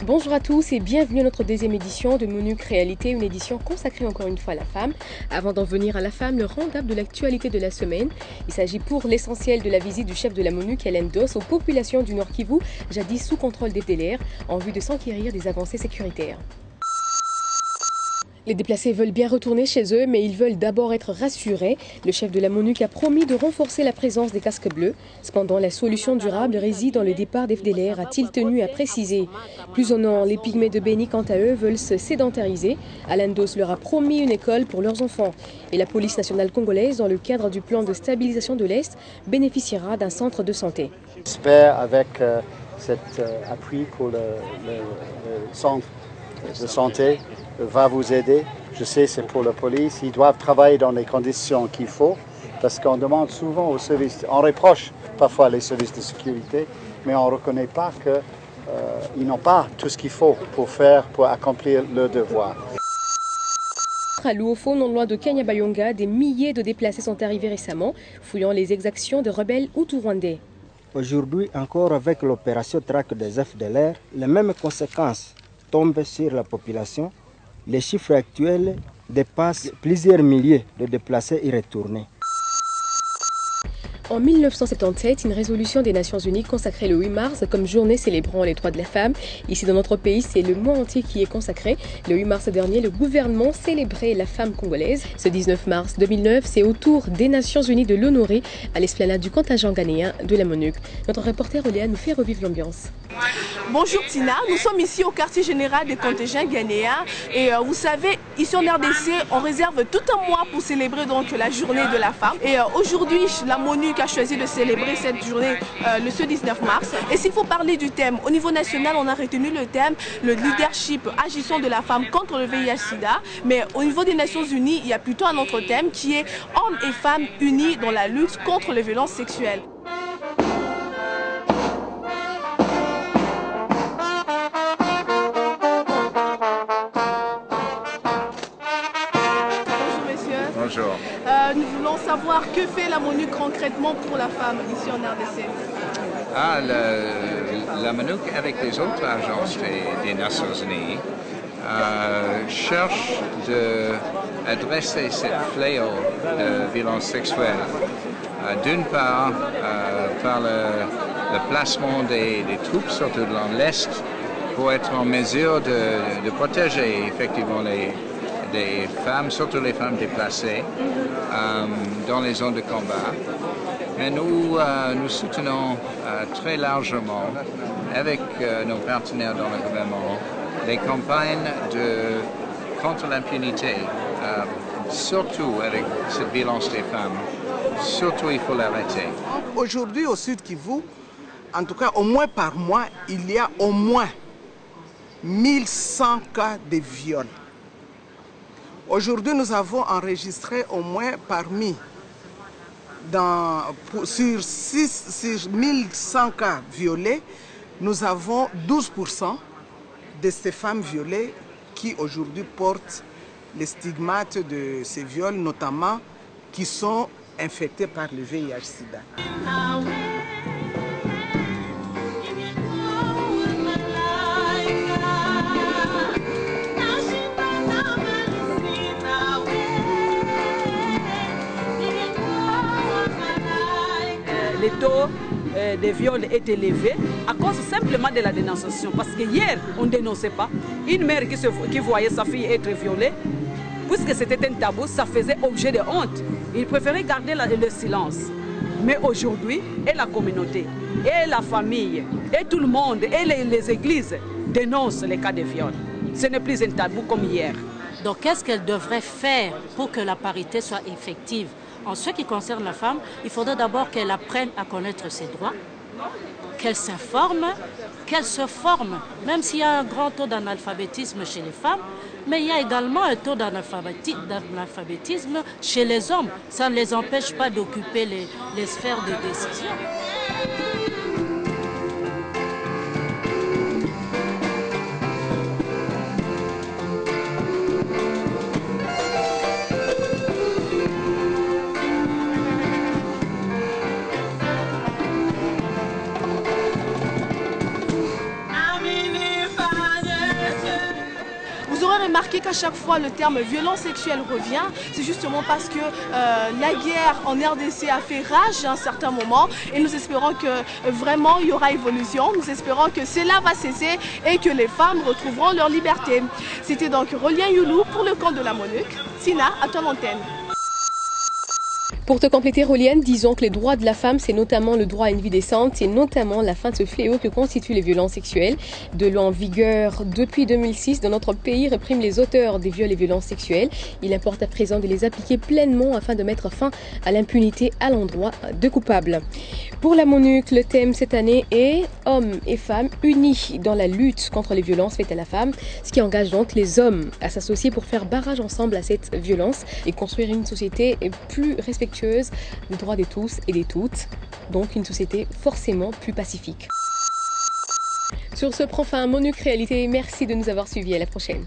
Bonjour à tous et bienvenue à notre deuxième édition de MONUC Réalité, une édition consacrée encore une fois à la femme. Avant d'en venir à la femme, le round-up de l'actualité de la semaine. Il s'agit pour l'essentiel de la visite du chef de la MONUC, Hélène Doss, aux populations du Nord Kivu, jadis sous contrôle des FDLR, en vue de s'enquérir des avancées sécuritaires. Les déplacés veulent bien retourner chez eux, mais ils veulent d'abord être rassurés. Le chef de la MONUC a promis de renforcer la présence des casques bleus. Cependant, la solution durable réside dans le départ des FDLR, a-t-il tenu à préciser. Plus au nord, les pygmées de Béni, quant à eux, veulent se sédentariser. Hélène Doss leur a promis une école pour leurs enfants. Et la police nationale congolaise, dans le cadre du plan de stabilisation de l'Est, bénéficiera d'un centre de santé. J'espère avec cet appui pour le centre de santé va vous aider. Je sais c'est pour la police, ils doivent travailler dans les conditions qu'il faut parce qu'on demande souvent aux services, on reproche parfois les services de sécurité, mais on ne reconnaît pas qu'ils n'ont pas tout ce qu'il faut pour accomplir leur devoir. À Luofo, non loin de Kanyabayonga, des milliers de déplacés sont arrivés récemment, fouillant les exactions de rebelles hutus-rwandais. Aujourd'hui, encore avec l'opération traque des FDLR, les mêmes conséquences tombent sur la population. Les chiffres actuels dépassent plusieurs milliers de déplacés y retournés. En 1977, une résolution des Nations Unies consacrait le 8 mars comme journée célébrant les droits de la femme. Ici dans notre pays, c'est le mois entier qui est consacré. Le 8 mars dernier, le gouvernement célébrait la femme congolaise. Ce 19 mars 2009, c'est au tour des Nations Unies de l'honorer à l'esplanade du contingent ghanéen de la MONUC. Notre reporter Oléa nous fait revivre l'ambiance. Bonjour Tina, nous sommes ici au quartier général des contingents ghanéens et vous savez, ici en RDC, on réserve tout un mois pour célébrer donc la journée de la femme. Et aujourd'hui, la MONUC a choisi de célébrer cette journée ce 19 mars. Et s'il faut parler du thème, au niveau national, on a retenu le thème, le leadership agissant de la femme contre le VIH-Sida. Mais au niveau des Nations Unies, il y a plutôt un autre thème qui est hommes et femmes unis dans la lutte contre les violences sexuelles. Bonjour. Nous voulons savoir que fait la MONUC concrètement pour la femme ici en RDC. La MONUC, avec les autres agences des Nations Unies, cherche d'adresser ce fléau de violence sexuelle. D'une part, par le placement des troupes, surtout dans l'Est, pour être en mesure de protéger effectivement des femmes, surtout les femmes déplacées, dans les zones de combat. Mais nous soutenons très largement, avec nos partenaires dans le gouvernement, les campagnes contre l'impunité, surtout avec cette violence des femmes. Surtout, il faut l'arrêter. Aujourd'hui, au Sud Kivu, en tout cas, au moins par mois, il y a au moins 1100 cas de viol. Aujourd'hui, nous avons enregistré au moins sur 1100 cas violés, nous avons 12% de ces femmes violées qui aujourd'hui portent les stigmates de ces viols, notamment qui sont infectées par le VIH-Sida. Le taux de viol est élevé à cause simplement de la dénonciation. Parce que hier, on ne dénonçait pas. Une mère qui voyait sa fille être violée, puisque c'était un tabou, ça faisait objet de honte. Il préférait garder le silence. Mais aujourd'hui, et la communauté, et la famille, et tout le monde, et les églises dénoncent les cas de viol. Ce n'est plus un tabou comme hier. Donc qu'est-ce qu'elle devrait faire pour que la parité soit effective? En ce qui concerne la femme, il faudrait d'abord qu'elle apprenne à connaître ses droits, qu'elle s'informe, qu'elle se forme, même s'il y a un grand taux d'analphabétisme chez les femmes, mais il y a également un taux d'analphabétisme chez les hommes. Ça ne les empêche pas d'occuper les sphères de décision. remarqué qu'à chaque fois le terme violence sexuelle revient, c'est justement parce que la guerre en RDC a fait rage à un certain moment et nous espérons que vraiment il y aura évolution. Nous espérons que cela va cesser et que les femmes retrouveront leur liberté. C'était donc Rolien Youlou pour le camp de la MONUC. Sina, à ton antenne. Pour te compléter, Roliane, disons que les droits de la femme, c'est notamment le droit à une vie décente, c'est notamment la fin de ce fléau que constituent les violences sexuelles. De loi en vigueur depuis 2006 dans notre pays réprime les auteurs des viols et violences sexuelles. Il importe à présent de les appliquer pleinement afin de mettre fin à l'impunité à l'endroit de coupables. Pour la MONUC, le thème cette année est « Hommes et femmes unis dans la lutte contre les violences faites à la femme », ce qui engage donc les hommes à s'associer pour faire barrage ensemble à cette violence et construire une société plus respectueuse des droits de tous et des toutes, donc une société forcément plus pacifique. Sur ce prend fin MONUC Réalité, merci de nous avoir suivis, à la prochaine.